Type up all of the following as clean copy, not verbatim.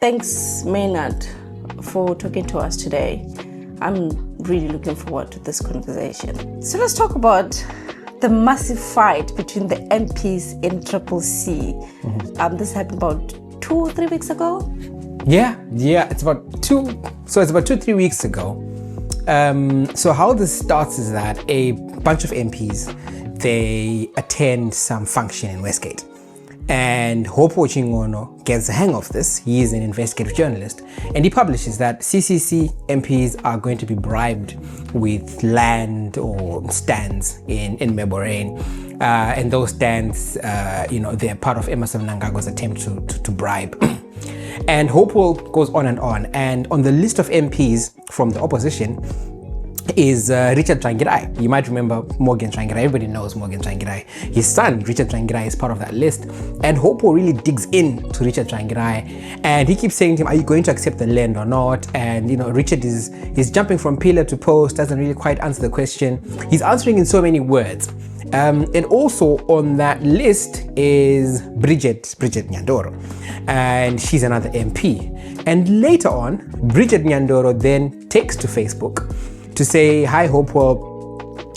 Thanks, Maynard, for talking to us today. I'm really looking forward to this conversation. So let's talk about the massive fight between the MPs in CCC. This happened about 2-3 weeks ago. Yeah, it's about 2-3 weeks ago. So how this starts is that a bunch of MPs, they attend some function in Westgate. And Hopo Chingono gets the hang of this. He is an investigative journalist, and he publishes that CCC MPs are going to be bribed with land or stands in Meborain. And those stands, they're part of Emmerson Mnangagwa's attempt to bribe. And Hopo goes on. And on the list of MPs from the opposition is Richard Trangirai. You might remember Morgan Trangirai. Everybody knows Morgan Trangirai. His son, Richard Trangirai, is part of that list. And Hopo really digs in to Richard Trangirai. And he keeps saying to him, are you going to accept the land or not? And, Richard is jumping from pillar to post, doesn't really quite answer the question. He's answering in so many words. And also on that list is Bridget Nyandoro. And she's another MP. And later on, Bridget Nyandoro then takes to Facebook to say, hi Hope,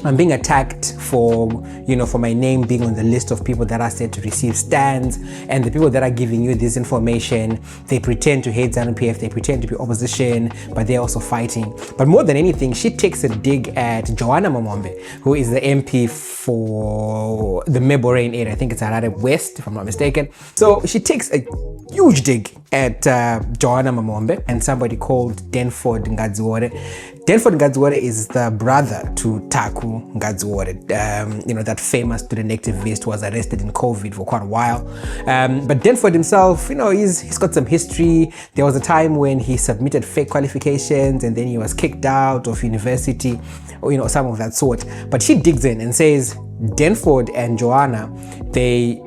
I'm being attacked for my name being on the list of people that are said to receive stands, and the people that are giving you this information, they pretend to hate Zanu PF, they pretend to be opposition, but they're also fighting. But more than anything, she takes a dig at Joanna Mamombe, who is the MP for the Meborain area. I think it's Harare West, if I'm not mistaken. So she takes a huge dig at Joanna Mamombe and somebody called Denford Ngadziwore. Denford Ngadziwore is the brother to Taku Ngadziwore, that famous student activist who was arrested in COVID for quite a while. But Denford himself, he's got some history. There was a time when he submitted fake qualifications and then he was kicked out of university, or some of that sort. But she digs in and says Denford and Joanna, they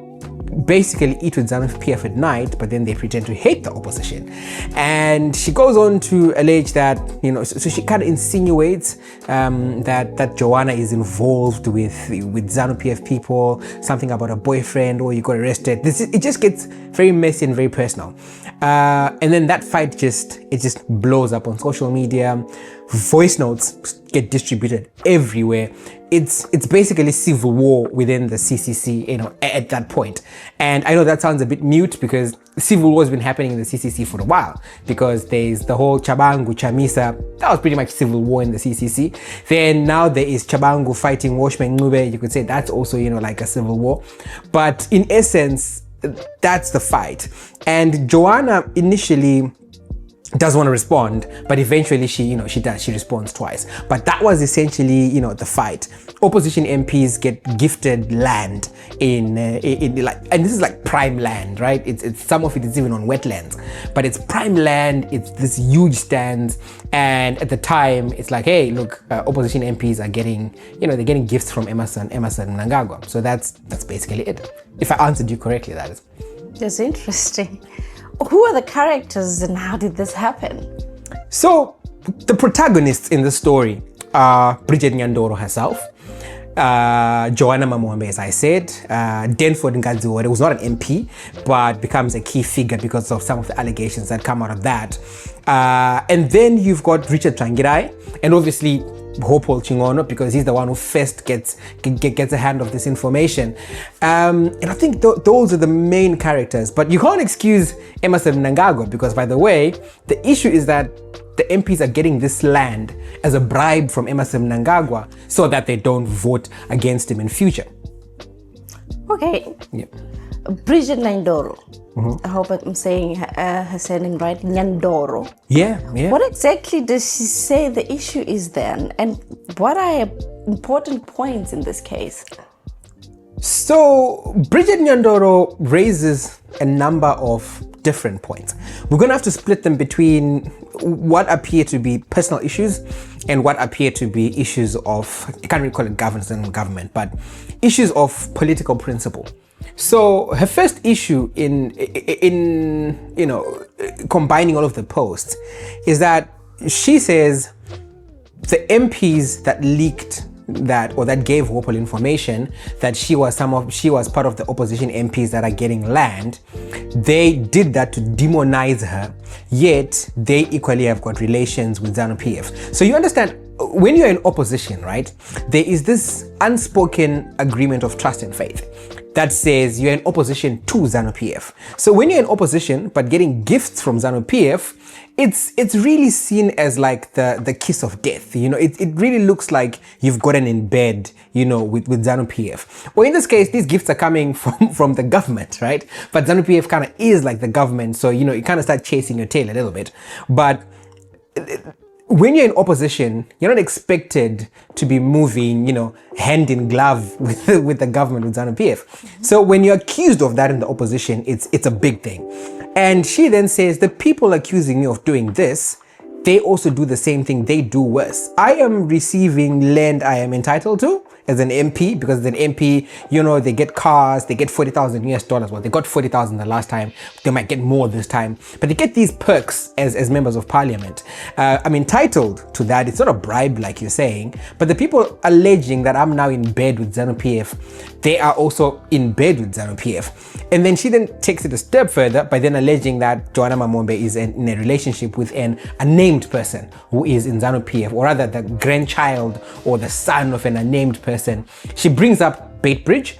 basically eat with Zanu PF at night, but then they pretend to hate the opposition. And she goes on to allege that, so she kind of insinuates that Joanna is involved with Zanu PF people, something about a boyfriend, or you got arrested. It just gets very messy and very personal. And then that fight just blows up on social media. Voice notes get distributed everywhere. It's basically civil war within the CCC, at that point. And I know that sounds a bit mute because civil war has been happening in the CCC for a while, because there's the whole Chabangu Chamisa. That was pretty much civil war in the CCC. Then now there is Chabangu fighting Washman Ngube. You could say that's also, like a civil war. But in essence, that's the fight. And Joanna initially doesn't want to respond, but eventually she does. She responds twice. But that was essentially, the fight. Opposition MPs get gifted land in and this is like prime land, right? It's some of it is even on wetlands, but it's prime land. It's this huge stands, and at the time, it's like, hey, look, opposition MPs are getting, they're getting gifts from Emmerson Mnangagwa. So that's basically it. If I answered you correctly, that is. That's interesting. Who are the characters and how did this happen? So the protagonists in the story are Bridget Nyandoro herself, Joanna Mamombe, as I said, Denford Ngadziwore, who's not an MP, but becomes a key figure because of some of the allegations that come out of that. And then you've got Richard Trangirai, and obviously Hopo Chingono, because he's the one who first gets a hand of this information. And I think those are the main characters. But you can't excuse Emmerson Mnangagwa, because, by the way, the issue is that the MPs are getting this land as a bribe from Emmerson Mnangagwa so that they don't vote against him in future. Okay. Yeah. Bridget Nyandoro. I hope I'm saying her surname right. Nyandoro. Yeah. What exactly does she say the issue is then? And what are important points in this case? So Bridget Nyandoro raises a number of different points. We're going to have to split them between what appear to be personal issues and what appear to be issues of, I can't really call it governance and government, but issues of political principle. So her first issue in combining all of the posts is that she says the MPs that leaked that gave Wopol information that she was part of the opposition MPs that are getting land, they did that to demonize her, yet they equally have got relations with Zanu PF. So you understand, when you're in opposition, right, there is this unspoken agreement of trust and faith that says you're in opposition to Zanu PF. So when you're in opposition but getting gifts from Zanu PF, it's really seen as like the kiss of death. You know, it really looks like you've gotten in bed, you know, with Zanu PF. Or in this case, these gifts are coming from the government, right? But Zanu PF kind of is like the government, so you know, you kind of start chasing your tail a little bit. But when you're in opposition, you're not expected to be moving, you know, hand in glove with the government, with Zanu PF. So when you're accused of that in the opposition, it's a big thing. And she then says, the people accusing me of doing this, they also do the same thing, they do worse. I am receiving land I am entitled to as an MP, because as an MP, you know, they get cars, they get $40,000 US. Well, they got 40,000 the last time, they might get more this time, but they get these perks as members of parliament. I'm entitled to that. It's not a bribe like you're saying, but the people alleging that I'm now in bed with Zanu PF, they are also in bed with Zanu PF. And then she then takes it a step further by then alleging that Joanna Mamombe is in a relationship with a named person who is in Zanu PF, or rather the grandchild or the son of an unnamed person. She brings up Beitbridge.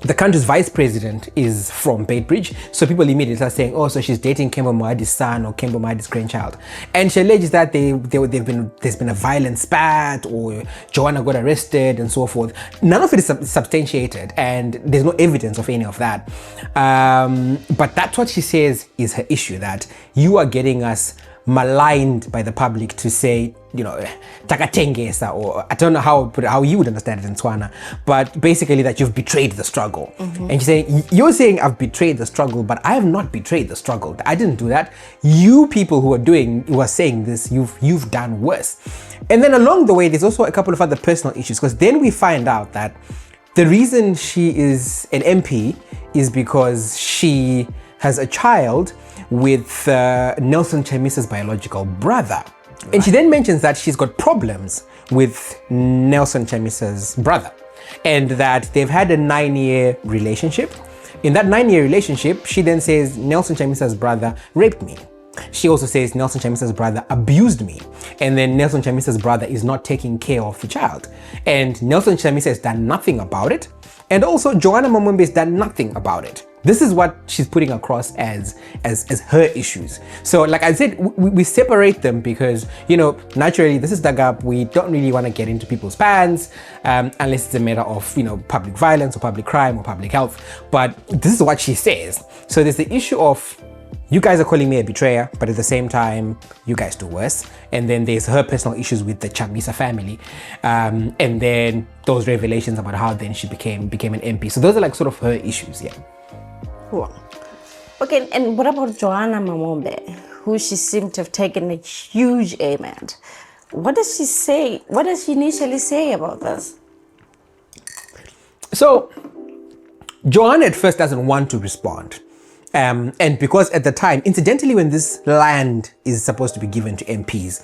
The country's vice president is from Beitbridge, so people immediately start saying, oh, so she's dating Kembo Moadi's son or Kembo Moadi's grandchild. And she alleges that there's been a violent spat, or Joanna got arrested and so forth. None of it is substantiated, and there's no evidence of any of that. But that's what she says is her issue, that you are getting us maligned by the public to say, you know, takatengesa, or I don't know how you would understand it in Tswana, but basically that you've betrayed the struggle. And she's saying, you're saying I've betrayed the struggle, but I have not betrayed the struggle. I didn't do that. You people who are saying this, you've done worse. And then along the way, there's also a couple of other personal issues, because then we find out that the reason she is an MP is because she has a child with Nelson Chamisa's biological brother. Right. And she then mentions that she's got problems with Nelson Chamisa's brother, and that they've had a 9-year relationship. In that 9-year relationship, she then says Nelson Chamisa's brother raped me. She also says Nelson Chamisa's brother abused me, and then Nelson Chamisa's brother is not taking care of the child. And Nelson Chamisa has done nothing about it, and also Joanna Mamombe has done nothing about it. This is what she's putting across as her issues. So like I said, we separate them because, you know, naturally this is the gap. We don't really want to get into people's pants unless it's a matter of, you know, public violence or public crime or public health. But this is what she says. So there's the issue of, you guys are calling me a betrayer, but at the same time, you guys do worse. And then there's her personal issues with the Chamisa family. And then those revelations about how then she became an MP. So those are like sort of her issues, yeah. Cool. Okay, and what about Joanna Mamombe, who she seemed to have taken a huge aim at? What does she say? What does she initially say about this? So, Joanna at first doesn't want to respond. And because at the time, incidentally, when this land is supposed to be given to MPs,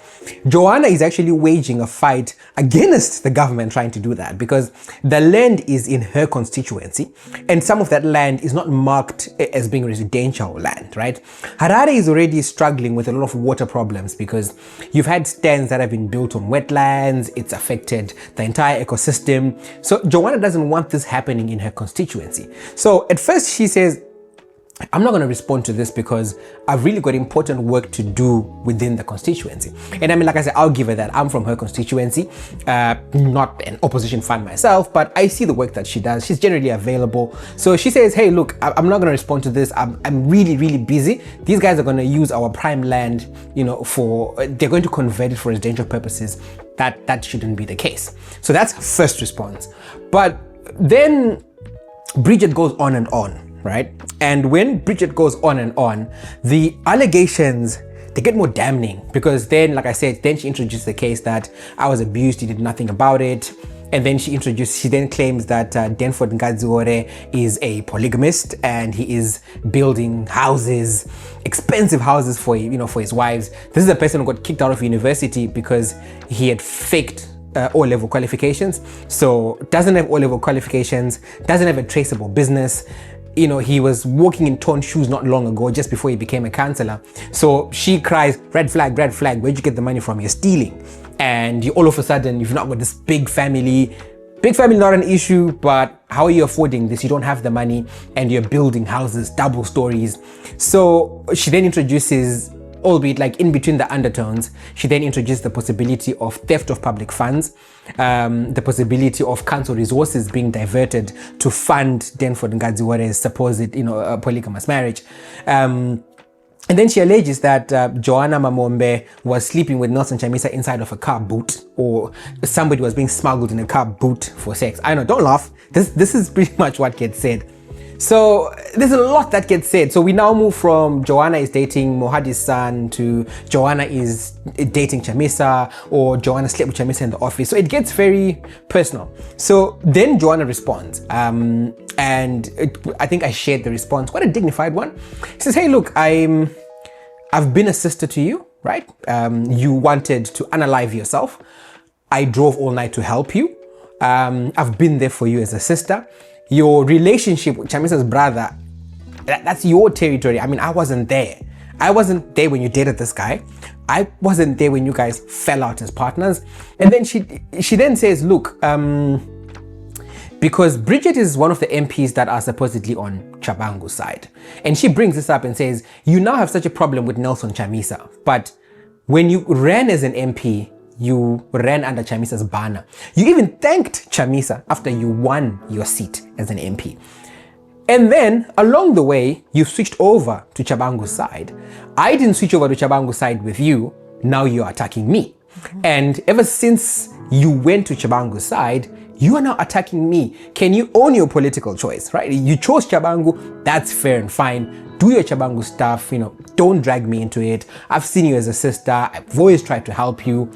Joanna is actually waging a fight against the government trying to do that, because the land is in her constituency, and some of that land is not marked as being residential land, right? Harare is already struggling with a lot of water problems because you've had stands that have been built on wetlands. It's affected the entire ecosystem. So Joanna doesn't want this happening in her constituency. So at first she says, I'm not going to respond to this because I've really got important work to do within the constituency. And I mean, like I said, I'll give her that. I'm from her constituency, not an opposition fan myself, but I see the work that she does. She's generally available. So she says, hey, look, I'm not going to respond to this. I'm really, really busy. These guys are going to use our prime land, you know, they're going to convert it for residential purposes. That shouldn't be the case. So that's her first response. But then Bridget goes on and on. Right? And when Bridget goes on and on, the allegations, they get more damning, because then, like I said, then she introduced the case that I was abused, he did nothing about it. And then she then claims that Denford Ngadziore is a polygamist and he is building houses, expensive houses for his wives. This is a person who got kicked out of university because he had faked O-level qualifications, so doesn't have O-level qualifications, doesn't have a traceable business. You know, he was walking in torn shoes not long ago, just before he became a counselor. So she cries, red flag, where'd you get the money from? You're stealing. And you all of a sudden, you've not got this big family. Big family, not an issue, but how are you affording this? You don't have the money and you're building houses, double stories. So she then introduces, albeit like in between the undertones, she then introduced the possibility of theft of public funds, the possibility of council resources being diverted to fund Denford Ngadziware's supposed, polygamous marriage. And then she alleges that Joanna Mamombe was sleeping with Nelson Chamisa inside of a car boot, or somebody was being smuggled in a car boot for sex. I know, don't laugh. This is pretty much what gets said. So there's a lot that gets said. So we now move from Joanna is dating Mohadi's son to Joanna is dating Chamisa, or Joanna slept with Chamisa in the office. So it gets very personal. So then Joanna responds, and I think I shared the response, quite a dignified one. She says, hey, look, I've been a sister to you, right? You wanted to unalive yourself. I drove all night to help you. I've been there for you as a sister. Your relationship with Chamisa's brother, that's your territory. I mean, I wasn't there. I wasn't there when you dated this guy. I wasn't there when you guys fell out as partners. And then she then says, look, because Bridget is one of the MPs that are supposedly on Chabangu's side. And she brings this up and says, you now have such a problem with Nelson Chamisa. But when you ran as an MP, you ran under Chamisa's banner. You even thanked Chamisa after you won your seat as an MP. And then along the way, you switched over to Chabangu's side. I didn't switch over to Chabangu's side with you. Now you're attacking me. And ever since you went to Chabangu's side, you are now attacking me. Can you own your political choice, right? You chose Chabangu, that's fair and fine. Do your Chabangu stuff, don't drag me into it. I've seen you as a sister. I've always tried to help you.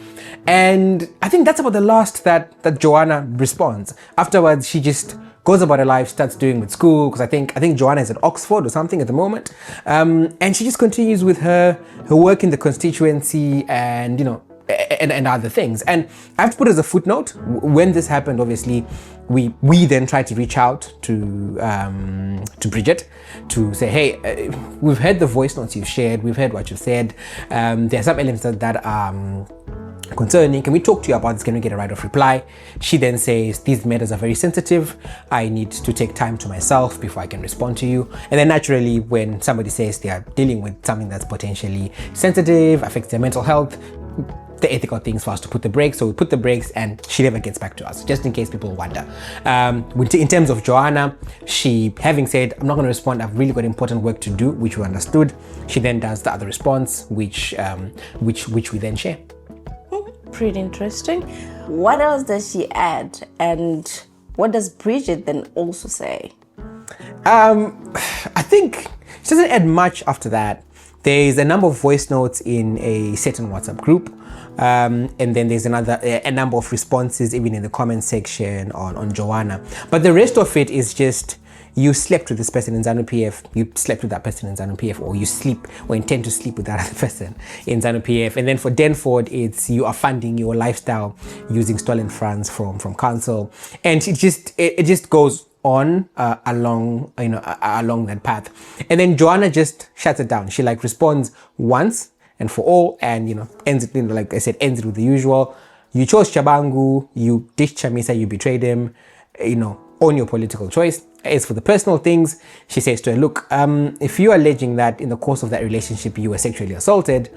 And I think that's about the last that Joanna responds. Afterwards, she just goes about her life, starts doing with school, because I think Joanna is at Oxford or something at the moment. And she just continues with her work in the constituency and, and other things. And I have to put as a footnote, when this happened, obviously, we then tried to reach out to Bridget to say, hey, we've heard the voice notes you've shared, we've heard what you've said. There are some elements that are concerning. Can we talk to you about this? Can we get a right of reply? She then says, these matters are very sensitive. I need to take time to myself before I can respond to you. And then naturally, when somebody says they are dealing with something that's potentially sensitive, affects their mental health, the ethical things for us to put the brakes. So we put the brakes and she never gets back to us, just in case people wonder. In terms of Joanna, she, having said, I'm not going to respond, I've really got important work to do, which we understood. She then does the other response, which we then share. Pretty interesting. What else does she add? And what does Bridget then also say? I think she doesn't add much after that. There's a number of voice notes in a certain WhatsApp group. And then there's a number of responses even in the comment section on Joanna. But the rest of it is just, you slept with this person in Zanu PF, you slept with that person in Zanu PF, or you sleep or intend to sleep with that other person in Zanu PF. And then for Denford, it's you are funding your lifestyle using stolen funds from council. And it just goes on along that path. And then Joanna just shuts it down. She responds once and for all, and ends it, like I said, ends it with the usual. You chose Chabangu, you ditched Chamisa, you betrayed him, own your political choice. As for the personal things, she says to her, look, if you are alleging that in the course of that relationship you were sexually assaulted,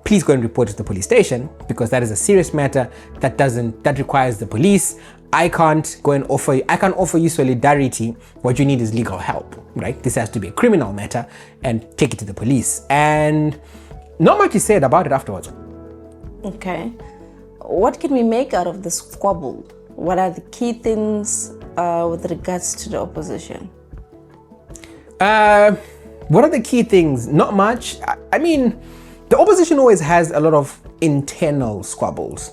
please go and report it to the police station, because that is a serious matter that requires the police. I can't offer you solidarity. What you need is legal help, right? This has to be a criminal matter, and take it to the police. And not much is said about it afterwards. Okay. What can we make out of this squabble? What are the key things with regards to the opposition? What are the key things? Not much. I mean, the opposition always has a lot of internal squabbles,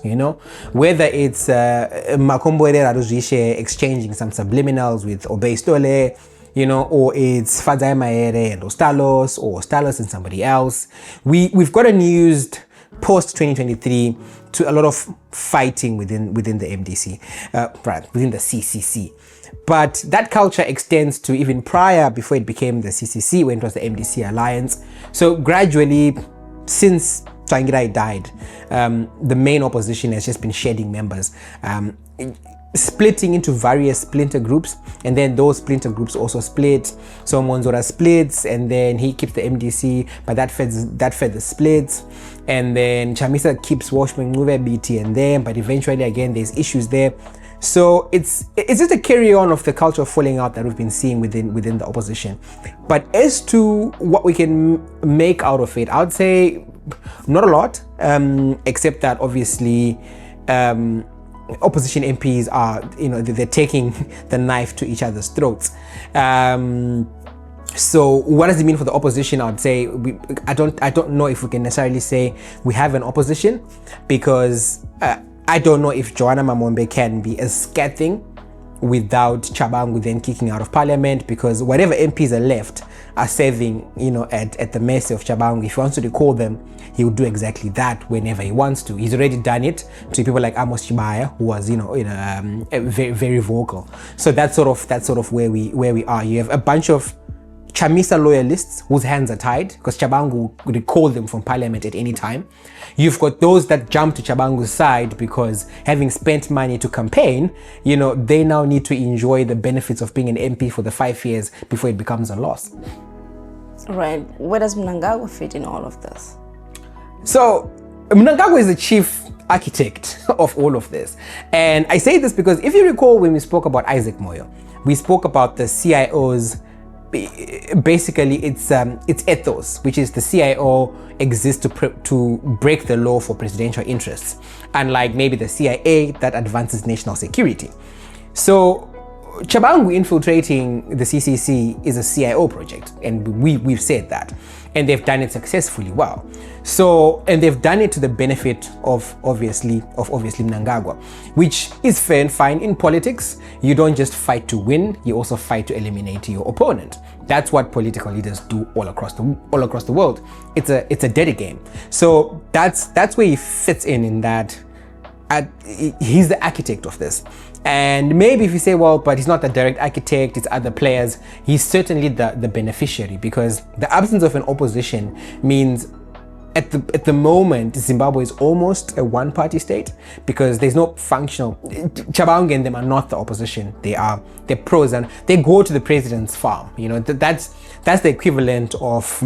whether it's Makombore Raduzishe exchanging some subliminals with Obey Stole, or it's Fadzai Maere and Ostalos, or Ostalos and somebody else. We've gotten used post 2023 to a lot of fighting within the MDC, within the CCC. But that culture extends to even prior, before it became the CCC, when it was the MDC Alliance. So gradually, since Tsvangirai died, the main opposition has just been shedding members, splitting into various splinter groups, and then those splinter groups also split. So Monzora splits, and then he keeps the MDC, but that fed the splits. And then Chamisa keeps Washman Ngube, BT, and them, but eventually again there's issues there. So it's just a carry on of the culture of falling out that we've been seeing within the opposition. But as to what we can make out of it, I would say not a lot, except that obviously opposition MPs are, they're taking the knife to each other's throats. So what does it mean for the opposition? I would say I don't know if we can necessarily say we have an opposition, because I don't know if Joanna Mamombe can be as scathing without Chabangu then kicking out of parliament, because whatever MPs are left are serving, at the mercy of Chabangu. If he wants to recall them, he will do exactly that whenever he wants to. He's already done it to people like Amos Chibaya, who was, very, very vocal. So that's sort of where we are. You have a bunch of Chamisa loyalists whose hands are tied, because Chabangu would recall them from parliament at any time. You've got those that jump to Chabangu's side because, having spent money to campaign, they now need to enjoy the benefits of being an MP for the 5 years before it becomes a loss. Right. Where does Mnangagwa fit in all of this? So Mnangagwa is the chief architect of all of this. And I say this because if you recall, when we spoke about Isaac Moyo, we spoke about the CIO's, basically it's ethos, which is the CIO exists to break the law for presidential interests, unlike maybe the CIA that advances national security. So Chabangu infiltrating the CCC is a CIO project, and we've said that, and they've done it successfully well. So, and they've done it to the benefit of obviously Mnangagwa, which is fair and fine. In politics, you don't just fight to win, you also fight to eliminate your opponent. That's what political leaders do all across the world. It's a dirty game. So that's where he fits in that. He's the architect of this. And maybe if you say, well, but he's not the direct architect, it's other players, he's certainly the beneficiary, because the absence of an opposition means at the moment Zimbabwe is almost a one-party state, because there's no functional. Chabangu and them are not the opposition. They're pros, and they go to the president's farm. That's the equivalent of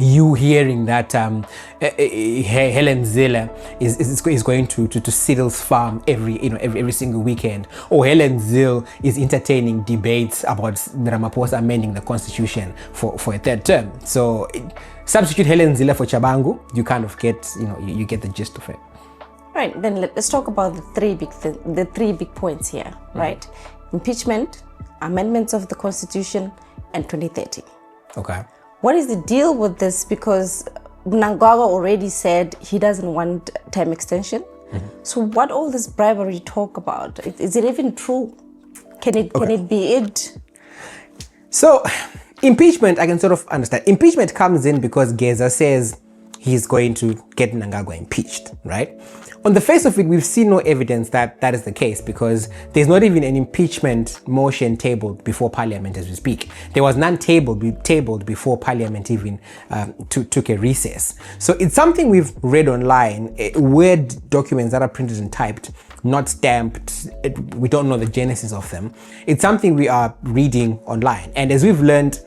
you hearing that Helen Zille is going to Cyril's farm every single weekend, or Helen Zille is entertaining debates about Ramaphosa amending the constitution for a third term. So substitute Helen Zille for Chabangu, you kind of get you get the gist of it. Right, then let's talk about the three big points here, right? Impeachment, amendments of the constitution, and 2030. Okay. What is the deal with this? Because Mnangagwa already said he doesn't want term extension. So what all this bribery talk about? Is it even true? Can it be it? So impeachment, I can sort of understand. Impeachment comes in because Geza says he's going to get Mnangagwa impeached, right? On the face of it, we've seen no evidence that is the case, because there's not even an impeachment motion tabled before Parliament as we speak. There was none tabled before Parliament even took a recess. So it's something we've read online, Word documents that are printed and typed, not stamped. We don't know the genesis of them. It's something we are reading online. And as we've learned,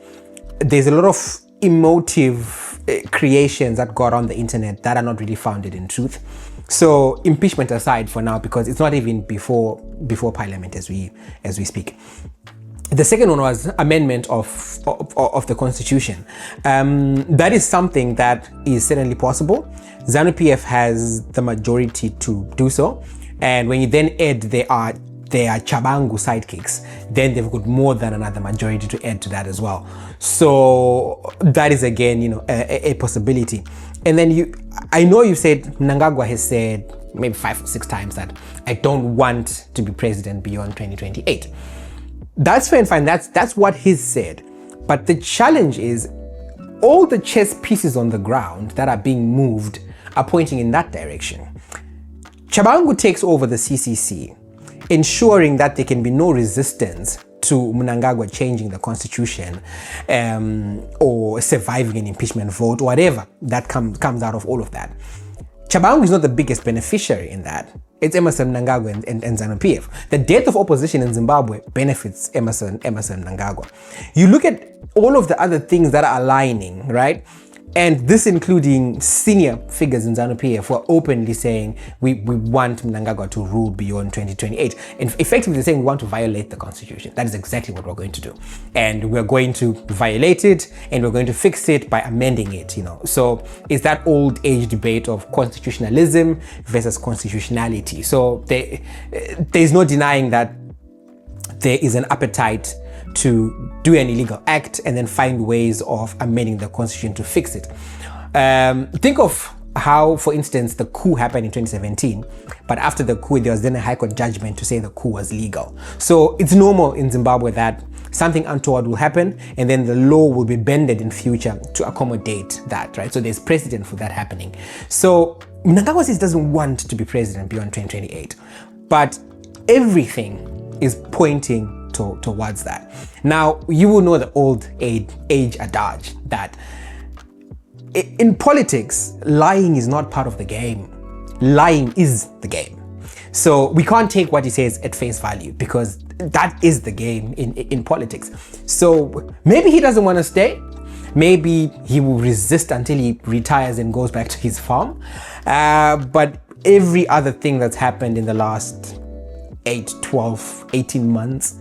there's a lot of emotive creations that got on the internet that are not really founded in truth. So impeachment aside for now, because it's not even before Parliament as we speak. The second one was amendment of the Constitution. That is something that is certainly possible. Zanu PF has the majority to do so, and when you then add their Chabangu sidekicks, then they've got more than another majority to add to that as well. So that is again, a possibility. And then I know you said, Mnangagwa has said maybe 5 or 6 times that I don't want to be president beyond 2028. That's fair and fine. That's what he's said. But the challenge is all the chess pieces on the ground that are being moved are pointing in that direction. Chabangu takes over the CCC, ensuring that there can be no resistance to Mnangagwa changing the constitution or surviving an impeachment vote, or whatever that comes out of all of that. Chabangu is not the biggest beneficiary in that. It's Emerson Mnangagwa and Zanu PF. The death of opposition in Zimbabwe benefits Emerson Mnangagwa. You look at all of the other things that are aligning, right? And this including senior figures in Zanu PF who are openly saying we want Mnangagwa to rule beyond 2028. And effectively saying we want to violate the constitution. That is exactly what we're going to do. And we're going to violate it and we're going to fix it by amending it, you know. So it's that old age debate of constitutionalism versus constitutionality. So there's no denying that there is an appetite to do an illegal act and then find ways of amending the constitution to fix it. Think of how, for instance, the coup happened in 2017, but after the coup, there was then a High Court judgment to say the coup was legal. So it's normal in Zimbabwe that something untoward will happen and then the law will be bended in future to accommodate that, right? So there's precedent for that happening. So Mnangagwa says he doesn't want to be president beyond 2028, but everything is pointing towards that. Now, you will know the old age adage that in politics, lying is not part of the game. Lying is the game. So we can't take what he says at face value because that is the game in politics. So maybe he doesn't want to stay. Maybe he will resist until he retires and goes back to his farm. But every other thing that's happened in the last 8, 12, 18 months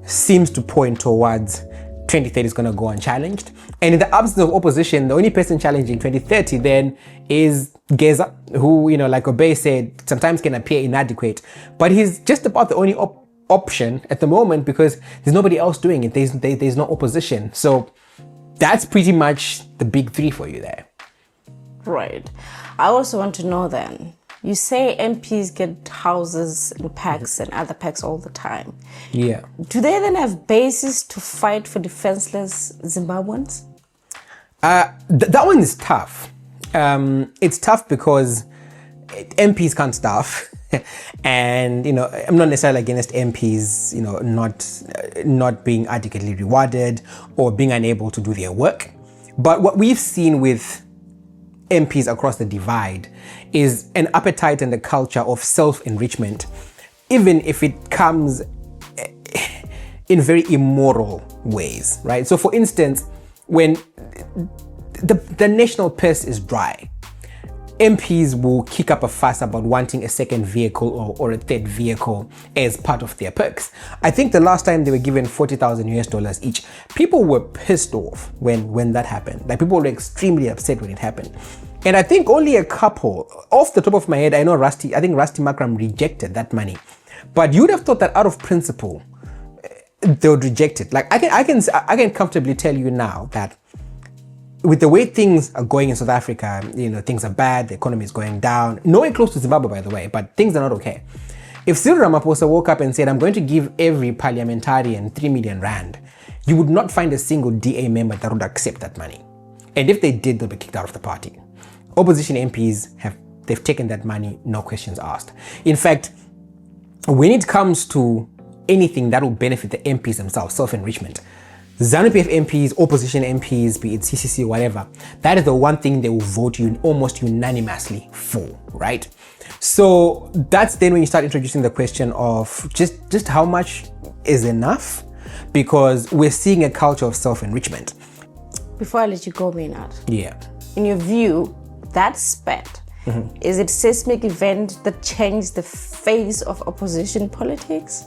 seems to point towards 2030 is going to go unchallenged. And in the absence of opposition, the only person challenging 2030 then is Geza, who, you know, like Obey said, sometimes can appear inadequate, but he's just about the only option at the moment because there's nobody else doing it. There's no opposition. So that's pretty much the big three for you there. Right. I also want to know then, you say MPs get houses and packs and other packs all the time. Yeah. Do they then have bases to fight for defenseless Zimbabweans? That one is tough. It's tough because MPs can't staff. And, you know, I'm not necessarily against MPs, you know, not being adequately rewarded or being unable to do their work. But what we've seen with MPs across the divide is an appetite and a culture of self-enrichment, even if it comes in very immoral ways, right? So for instance, when the national purse is dry, MPs will kick up a fuss about wanting a second vehicle or a third vehicle as part of their perks. I think the last time they were given $40,000 each, people were pissed off when that happened. Like, people were extremely upset when it happened. And I think only a couple, off the top of my head, I think Rusty Makram rejected that money. But you'd have thought that out of principle, they would reject it. Like, I can comfortably tell you now that with the way things are going in South Africa, you know, things are bad, the economy is going down. Nowhere close to Zimbabwe, by the way, but things are not okay. If Cyril Ramaphosa woke up and said, I'm going to give every parliamentarian 3 million rand, you would not find a single DA member that would accept that money. And if they did, they'll be kicked out of the party. Opposition MPs they've taken that money, no questions asked. In fact, when it comes to anything that will benefit the MPs themselves, self-enrichment, Zanu PF MPs, opposition MPs, be it CCC, whatever, that is the one thing they will vote you almost unanimously for, right? So that's then when you start introducing the question of just how much is enough, because we're seeing a culture of self-enrichment. Before I let you go, Maynard. Yeah. In your view, that spat, is it a seismic event that changed the face of opposition politics?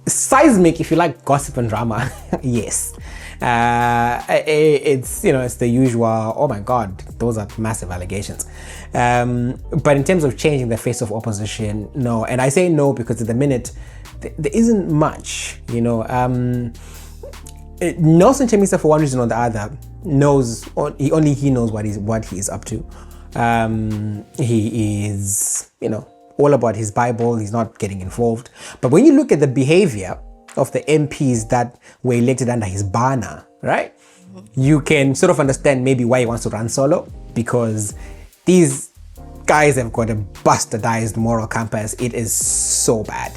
Seismic, if you like gossip and drama, yes. It's, you know, it's the usual, oh my God, those are massive allegations. But in terms of changing the face of opposition, no. And I say no because at the minute, there isn't much, you know. Nelson Chamisa, for one reason or the other, knows, only he knows what he is up to. He is, you know, all about his Bible. He's not getting involved. But when you look at the behavior of the MPs that were elected under his banner, right? You can sort of understand maybe why he wants to run solo. because these guys have got a bastardized moral compass. It is so bad.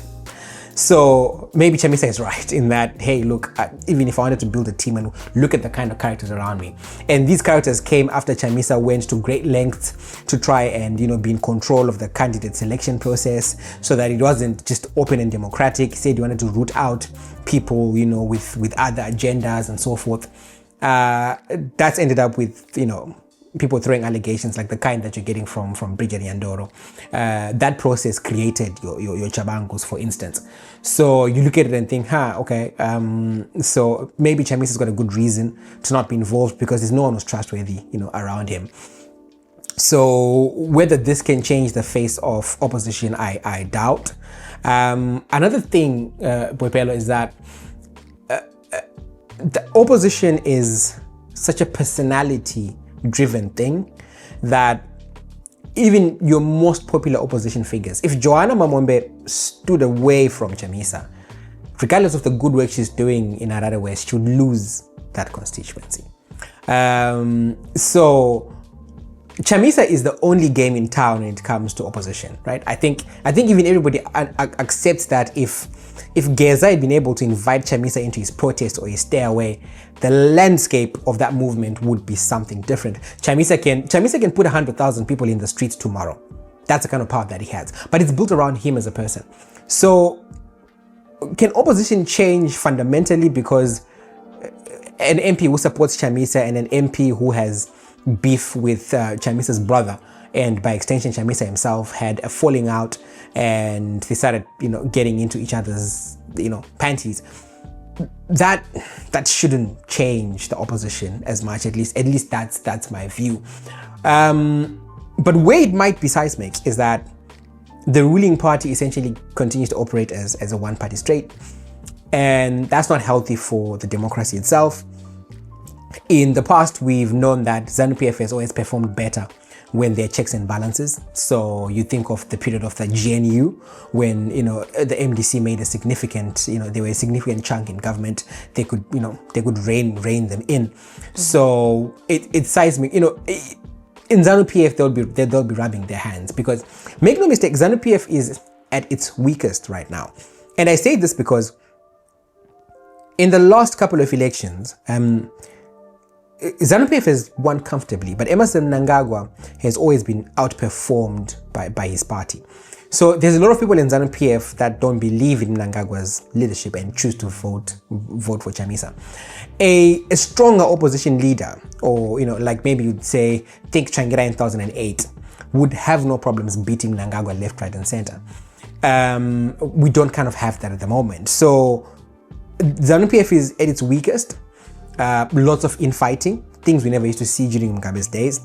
So maybe Chamisa is right in that, hey, look, even if I wanted to build a team and look at the kind of characters around me, and these characters came after Chamisa went to great lengths to try and, be in control of the candidate selection process so that it wasn't just open and democratic. He said he wanted to root out people, with other agendas and so forth. That's ended up with, people throwing allegations like the kind that you're getting from Bridget Yandoro. That process created your Chabangos, for instance. So you look at it and think, okay, so maybe Chamisa's got a good reason to not be involved because there's no one who's trustworthy, around him. So whether this can change the face of opposition, I doubt. Another thing, Boipelo, is that the opposition is such a personality-driven thing that even your most popular opposition figures, if Joanna Mamombe stood away from Chamisa, regardless of the good work she's doing in Harare West, she would lose that constituency. So Chamisa is the only game in town when it comes to opposition, right? I think even everybody accepts that if Geza had been able to invite Chamisa into his protest or his stay away, the landscape of that movement would be something different. Chamisa can put 100,000 people in the streets tomorrow. That's the kind of power that he has, but it's built around him as a person. So can opposition change fundamentally because an MP who supports Chamisa and an MP who has beef with Chamisa's brother, and by extension Chamisa himself, had a falling out and they started getting into each other's panties? That shouldn't change the opposition as much. At least that's my view. But where it might be seismic is that the ruling party essentially continues to operate as a one-party state, and that's not healthy for the democracy itself. In the past, we've known that Zanu PF has always performed better when there are checks and balances. So you think of the period of the GNU when the MDC made a significant, they were a significant chunk in government. They could rein them in. Mm-hmm. So it's seismic. In Zanu PF they'll be rubbing their hands because, make no mistake, Zanu PF is at its weakest right now. And I say this because in the last couple of elections, Zanu PF has won comfortably, but Emerson Mnangagwa has always been outperformed by his party. So there's a lot of people in Zanu PF that don't believe in Mnangagwa's leadership and choose to vote for Chamisa. A stronger opposition leader, or like maybe you'd say, think Changira in 2008, would have no problems beating Mnangagwa left, right, and center. We don't kind of have that at the moment. So Zanu PF is at its weakest. Lots of infighting, things we never used to see during Mugabe's days,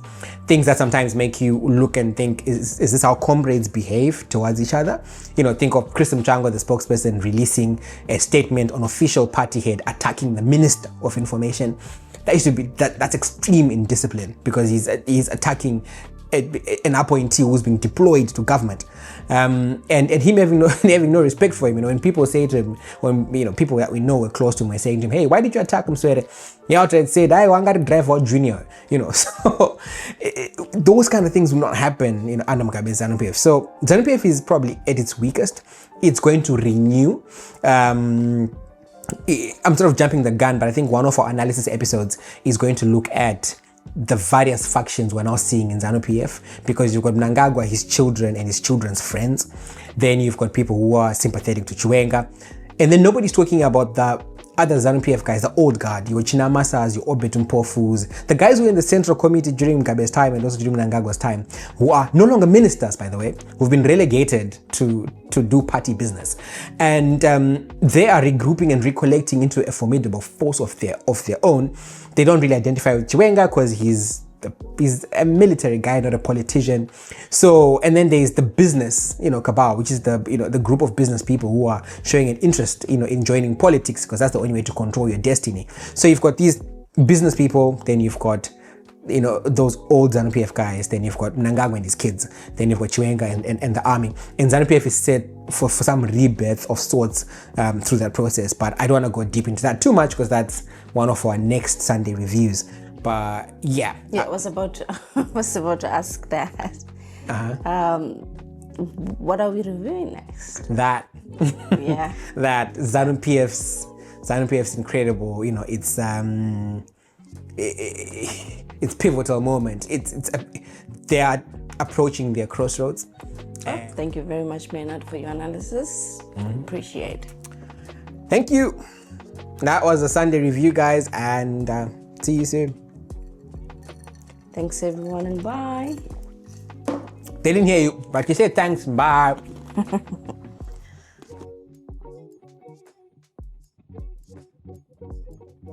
things that sometimes make you look and think, is this how comrades behave towards each other? Think of Chris Mchango, the spokesperson, releasing a statement on official party head attacking the Minister of Information. That used to be, that's extreme indiscipline because he's attacking an appointee who's being deployed to government, and him having no respect for him. When people say to him, when people that we know were close to him were saying to him, "Hey, why did you attack him?" So he outright said, "I want to drive out Junior." So those kind of things will not happen under Mugabe's Zanu PF. So Zanu PF is probably at its weakest. It's going to renew. I'm sort of jumping the gun, but I think one of our analysis episodes is going to look at the various factions we're now seeing in Zanu PF, because you've got Mnangagwa, his children, and his children's friends. Then you've got people who are sympathetic to Chiwenga. And then nobody's talking about the other Zanu PF guys, the old guard, your Chinamasas, your Obetum Pofus, the guys who were in the Central Committee during Mugabe's time and also during Mnangagwa's time, who are no longer ministers, by the way, who've been relegated to do party business. And they are regrouping and recollecting into a formidable force of their own. They don't really identify with Chiwenga because he's a military guy, not a politician. So, and then there's the business, cabal, which is the group of business people who are showing an interest, in joining politics, because that's the only way to control your destiny. So you've got these business people, then you've got, those old Zanu PF guys, then you've got Mnangagwa and his kids, then you've got Chiwenga and the army. And Zanu PF is set for some rebirth of sorts through that process. But I don't want to go deep into that too much because that's one of our next Sunday reviews. Yeah, I was about to ask that. What are we reviewing next? that Yeah. that Zanu PF's incredible. You know, it's pivotal moment. They are approaching their crossroads. Thank you very much, Maynard, for your analysis. Appreciate. Thank you. That was a Sunday review, guys, and see you soon. Thanks, everyone, and bye. They didn't hear you, but you said thanks. Bye.